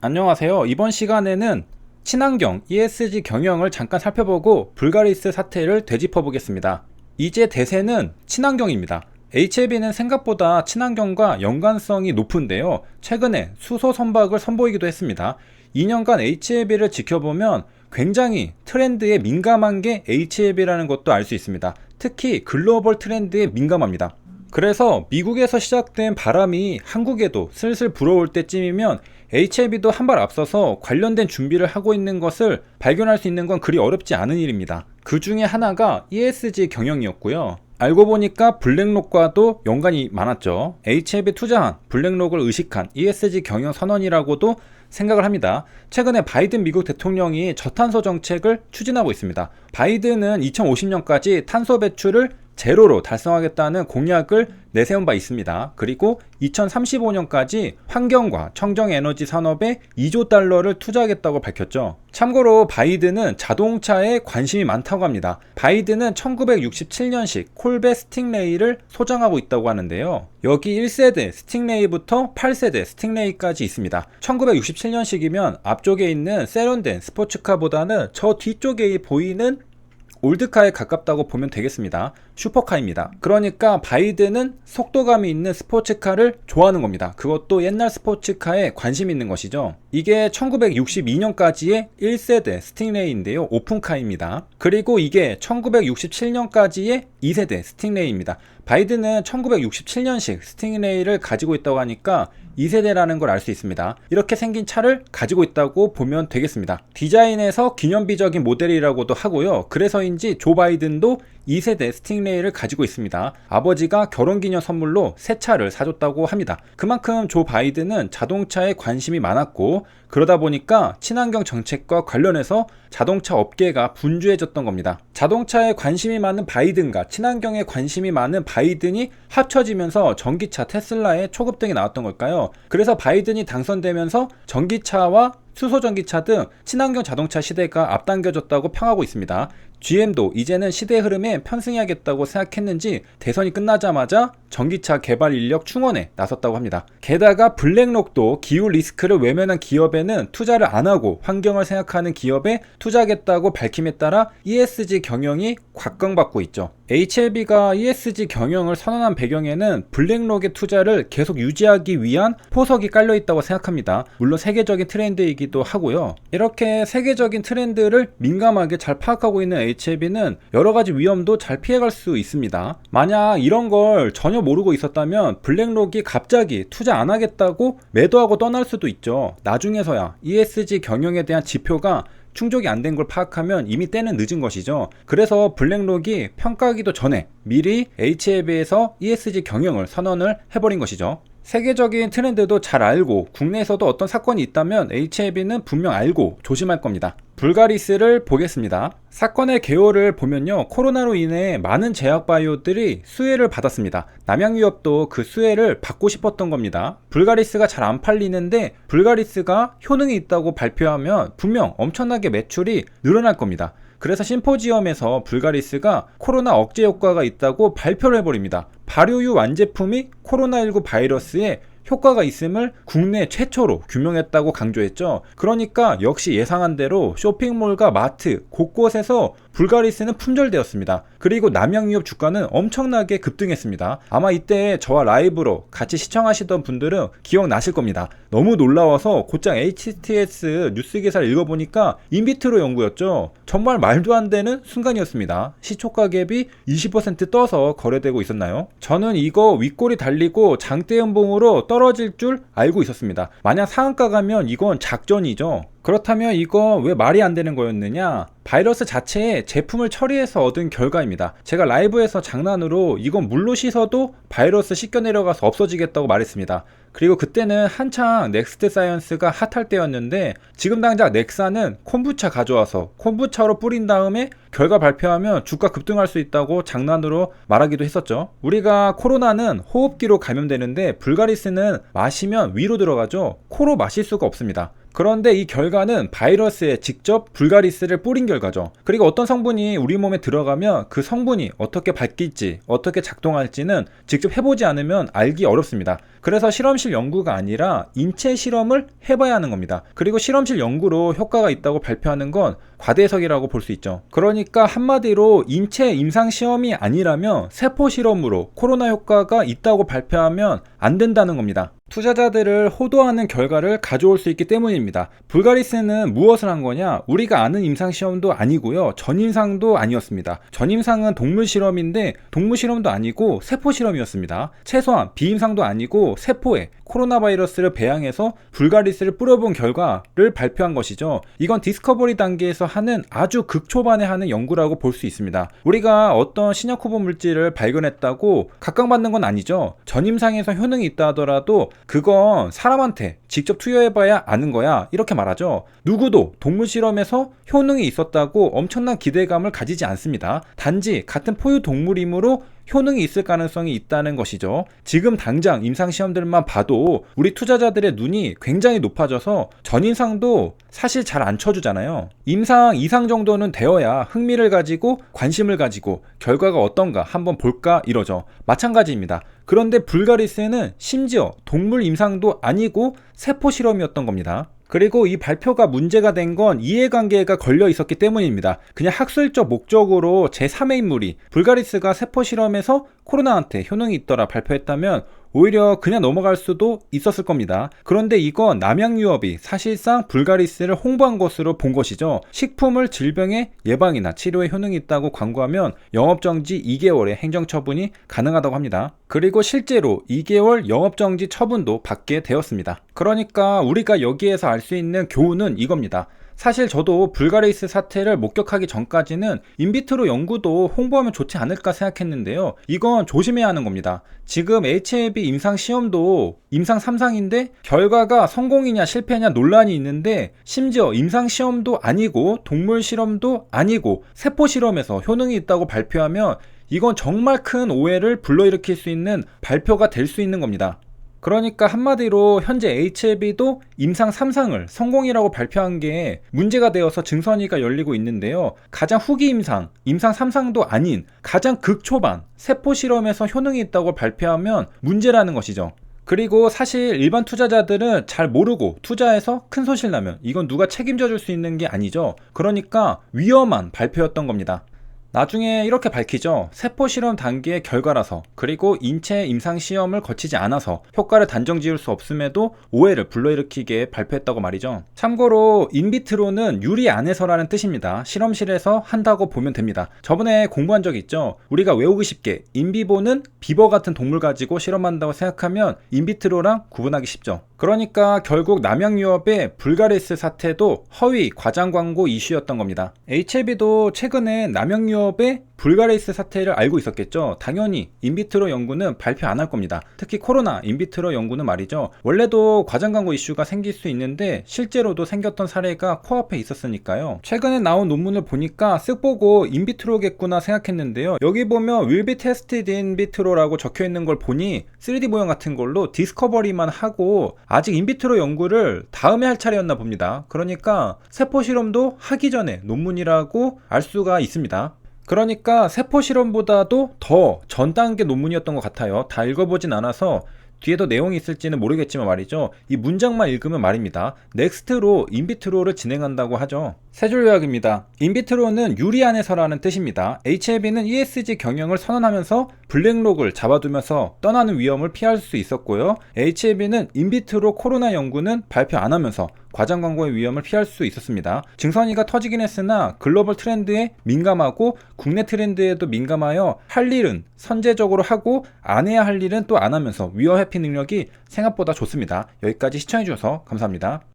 안녕하세요. 이번 시간에는 친환경 ESG 경영을 잠깐 살펴보고 불가리스 사태를 되짚어 보겠습니다. 이제 대세는 친환경입니다. HLB는 생각보다 친환경과 연관성이 높은데요. 최근에 수소 선박을 선보이기도 했습니다. 2년간 HLB를 지켜보면 굉장히 트렌드에 민감한 게 HLB라는 것도 알 수 있습니다. 특히 글로벌 트렌드에 민감합니다. 그래서 미국에서 시작된 바람이 한국에도 슬슬 불어올 때쯤이면 HLB도 한 발 앞서서 관련된 준비를 하고 있는 것을 발견할 수 있는 건 그리 어렵지 않은 일입니다. 그 중에 하나가 ESG 경영이었고요. 알고 보니까 블랙록과도 연관이 많았죠. HLB 투자한 블랙록을 의식한 ESG 경영 선언이라고도 생각을 합니다. 최근에 바이든 미국 대통령이 저탄소 정책을 추진하고 있습니다. 바이든은 2050년까지 탄소 배출을 제로로 달성하겠다는 공약을 내세운 바 있습니다. 그리고 2035년까지 환경과 청정에너지 산업에 2조 달러를 투자하겠다고 밝혔죠. 참고로 바이든은 자동차에 관심이 많다고 합니다. 바이든은 1967년식 콜벳 스팅레이를 소장하고 있다고 하는데요. 여기 1세대 스팅레이부터 8세대 스팅레이까지 있습니다. 1967년식이면 앞쪽에 있는 세련된 스포츠카보다는 저 뒤쪽에 보이는 올드카에 가깝다고 보면 되겠습니다. 슈퍼카입니다. 그러니까 바이든은 속도감이 있는 스포츠카를 좋아하는 겁니다. 그것도 옛날 스포츠카에 관심 있는 것이죠. 이게 1962년까지의 1세대 스팅레이인데요. 오픈카입니다. 그리고 이게 1967년까지의 2세대 스팅레이입니다. 바이든은 1967년식 스팅레이를 가지고 있다고 하니까 2세대라는 걸 알 수 있습니다. 이렇게 생긴 차를 가지고 있다고 보면 되겠습니다. 디자인에서 기념비적인 모델이라고도 하고요. 그래서인지 조 바이든도 2세대 스팅레이를 가지고 있습니다. 아버지가 결혼기념 선물로 새 차를 사줬다고 합니다. 그만큼 조 바이든은 자동차에 관심이 많았고 그러다 보니까 친환경 정책과 관련해서 자동차 업계가 분주해졌던 겁니다. 자동차에 관심이 많은 바이든과 친환경에 관심이 많은 바이든이 합쳐지면서 전기차 테슬라의 초급등이 나왔던 걸까요? 그래서 바이든이 당선되면서 전기차와 수소전기차 등 친환경 자동차 시대가 앞당겨졌다고 평하고 있습니다. GM도 이제는 시대의 흐름에 편승해야겠다고 생각했는지 대선이 끝나자마자 전기차 개발 인력 충원에 나섰다고 합니다. 게다가 블랙록도 기후 리스크를 외면한 기업에는 투자를 안 하고 환경을 생각하는 기업에 투자하겠다고 밝힘에 따라 ESG 경영이 곽광받고 있죠. HLB가 ESG 경영을 선언한 배경에는 블랙록의 투자를 계속 유지하기 위한 포석이 깔려 있다고 생각합니다. 물론 세계적인 트렌드이기도 하고요. 이렇게 세계적인 트렌드를 민감하게 잘 파악하고 있는 HLB는 여러 가지 위험도 잘 피해갈 수 있습니다. 만약 이런 걸 전혀 모르고 있었다면 블랙록이 갑자기 투자 안 하겠다고 매도하고 떠날 수도 있죠. 나중에서야 ESG 경영에 대한 지표가 충족이 안 된 걸 파악하면 이미 때는 늦은 것이죠. 그래서 블랙록이 평가하기도 전에 미리 HLB에서 ESG 경영을 선언을 해버린 것이죠. 세계적인 트렌드도 잘 알고 국내에서도 어떤 사건이 있다면 HLB는 분명 알고 조심할 겁니다. 불가리스를 보겠습니다. 사건의 개요를 보면요. 코로나로 인해 많은 제약바이오들이 수혜를 받았습니다. 남양유업도 그 수혜를 받고 싶었던 겁니다. 불가리스가 잘 안 팔리는데 불가리스가 효능이 있다고 발표하면 분명 엄청나게 매출이 늘어날 겁니다. 그래서 심포지엄에서 불가리스가 코로나 억제 효과가 있다고 발표를 해버립니다. 발효유 완제품이 코로나19 바이러스에 효과가 있음을 국내 최초로 규명했다고 강조했죠. 그러니까 역시 예상한 대로 쇼핑몰과 마트 곳곳에서 불가리스는 품절되었습니다. 그리고 남양유업 주가는 엄청나게 급등했습니다. 아마 이때 저와 라이브로 같이 시청하시던 분들은 기억나실 겁니다. 너무 놀라워서 곧장 HTS 뉴스 기사를 읽어보니까 인비트로 연구였죠. 정말 말도 안 되는 순간이었습니다. 시초가 갭이 20% 떠서 거래되고 있었나요? 저는 이거 윗골이 달리고 장대 연봉으로 떨어질 줄 알고 있었습니다. 만약 상한가 가면 이건 작전이죠. 그렇다면 이거 왜 말이 안 되는 거였느냐? 바이러스 자체에 제품을 처리해서 얻은 결과입니다. 제가 라이브에서 장난으로 이건 물로 씻어도 바이러스 씻겨 내려가서 없어지겠다고 말했습니다. 그리고 그때는 한창 넥스트 사이언스가 핫할 때였는데 지금 당장 넥사는 콤부차 가져와서 콤부차로 뿌린 다음에 결과 발표하면 주가 급등할 수 있다고 장난으로 말하기도 했었죠. 우리가 코로나는 호흡기로 감염되는데 불가리스는 마시면 위로 들어가죠. 코로 마실 수가 없습니다. 그런데 이 결과는 바이러스에 직접 불가리스를 뿌린 결과죠. 그리고 어떤 성분이 우리 몸에 들어가면 그 성분이 어떻게 바뀔지, 어떻게 작동할지는 직접 해보지 않으면 알기 어렵습니다. 그래서 실험실 연구가 아니라 인체 실험을 해봐야 하는 겁니다. 그리고 실험실 연구로 효과가 있다고 발표하는 건 과대해석이라고 볼 수 있죠. 그러니까 한마디로 인체 임상 시험이 아니라면 세포 실험으로 코로나 효과가 있다고 발표하면 안 된다는 겁니다. 투자자들을 호도하는 결과를 가져올 수 있기 때문입니다. 불가리스는 무엇을 한 거냐? 우리가 아는 임상시험도 아니고요. 전임상도 아니었습니다. 전임상은 동물 실험인데 동물 실험도 아니고 세포 실험이었습니다. 최소한 비임상도 아니고 세포에 코로나 바이러스를 배양해서 불가리스를 뿌려본 결과를 발표한 것이죠. 이건 디스커버리 단계에서 하는 아주 극초반에 하는 연구라고 볼 수 있습니다. 우리가 어떤 신약 후보 물질을 발견했다고 각광받는 건 아니죠. 전임상에서 효능이 있다 하더라도 그건 사람한테 직접 투여해봐야 아는 거야, 이렇게 말하죠. 누구도 동물 실험에서 효능이 있었다고 엄청난 기대감을 가지지 않습니다. 단지 같은 포유 동물이므로 효능이 있을 가능성이 있다는 것이죠. 지금 당장 임상시험들만 봐도 우리 투자자들의 눈이 굉장히 높아져서 전임상도 사실 잘 안 쳐주잖아요. 임상 이상 정도는 되어야 흥미를 가지고 관심을 가지고 결과가 어떤가 한번 볼까 이러죠. 마찬가지입니다. 그런데 불가리스는 심지어 동물 임상도 아니고 세포 실험이었던 겁니다. 그리고 이 발표가 문제가 된 건 이해관계가 걸려 있었기 때문입니다. 그냥 학술적 목적으로 제3의 인물이 불가리스가 세포 실험에서 코로나한테 효능이 있더라 발표했다면 오히려 그냥 넘어갈 수도 있었을 겁니다. 그런데 이건 남양유업이 사실상 불가리스를 홍보한 것으로 본 것이죠. 식품을 질병의 예방이나 치료에 효능이 있다고 광고하면 영업정지 2개월의 행정처분이 가능하다고 합니다. 그리고 실제로 2개월 영업정지 처분도 받게 되었습니다. 그러니까 우리가 여기에서 알 수 있는 교훈은 이겁니다. 사실 저도 불가리스 사태를 목격하기 전까지는 인비트로 연구도 홍보하면 좋지 않을까 생각했는데요. 이건 조심해야 하는 겁니다. 지금 HIV 임상 시험도 임상 3상인데 결과가 성공이냐 실패냐 논란이 있는데 심지어 임상 시험도 아니고 동물 실험도 아니고 세포 실험에서 효능이 있다고 발표하면 이건 정말 큰 오해를 불러일으킬 수 있는 발표가 될 수 있는 겁니다. 그러니까 한마디로 현재 HLB도 임상 3상을 성공이라고 발표한 게 문제가 되어서 증선위가 열리고 있는데요. 가장 후기 임상 3상도 아닌 가장 극초반 세포 실험에서 효능이 있다고 발표하면 문제라는 것이죠. 그리고 사실 일반 투자자들은 잘 모르고 투자해서 큰 손실 나면 이건 누가 책임져 줄 수 있는 게 아니죠. 그러니까 위험한 발표였던 겁니다. 나중에 이렇게 밝히죠. 세포 실험 단계의 결과라서 그리고 인체 임상 시험을 거치지 않아서 효과를 단정 지을 수 없음에도 오해를 불러일으키게 발표했다고 말이죠. 참고로 인비트로는 유리 안에서라는 뜻입니다. 실험실에서 한다고 보면 됩니다. 저번에 공부한 적 있죠. 우리가 외우기 쉽게 인비보는 비버 같은 동물 가지고 실험한다고 생각하면 인비트로랑 구분하기 쉽죠. 그러니까 결국 남양유업의 불가리스 사태도 허위 과장 광고 이슈였던 겁니다. HLB도 최근에 남양유업의 불가리스 사태를 알고 있었겠죠. 당연히 인비트로 연구는 발표 안 할 겁니다. 특히 코로나 인비트로 연구는 말이죠. 원래도 과장 광고 이슈가 생길 수 있는데 실제로도 생겼던 사례가 코앞에 있었으니까요. 최근에 나온 논문을 보니까 쓱 보고 인비트로겠구나 생각했는데요. 여기 보면 will be tested in vitro라고 적혀 있는 걸 보니 3D 모형 같은 걸로 디스커버리만 하고 아직 인비트로 연구를 다음에 할 차례였나 봅니다. 그러니까 세포 실험도 하기 전에 논문이라고 알 수가 있습니다. 그러니까 세포 실험보다도 더 전 단계 논문이었던 것 같아요. 다 읽어보진 않아서 뒤에도 내용이 있을지는 모르겠지만 말이죠. 이 문장만 읽으면 말입니다. 넥스트로 인비트로를 진행한다고 하죠. 세 줄 요약입니다. 인비트로는 유리 안에서라는 뜻입니다. HLB는 ESG 경영을 선언하면서 블랙록을 잡아두면서 떠나는 위험을 피할 수 있었고요. HLB는 인비트로 코로나 연구는 발표 안 하면서 과장 광고의 위험을 피할 수 있었습니다. 증선위가 터지긴 했으나 글로벌 트렌드에 민감하고 국내 트렌드에도 민감하여 할 일은 선제적으로 하고 안 해야 할 일은 또 안 하면서 위험 회피 능력이 생각보다 좋습니다. 여기까지 시청해주셔서 감사합니다.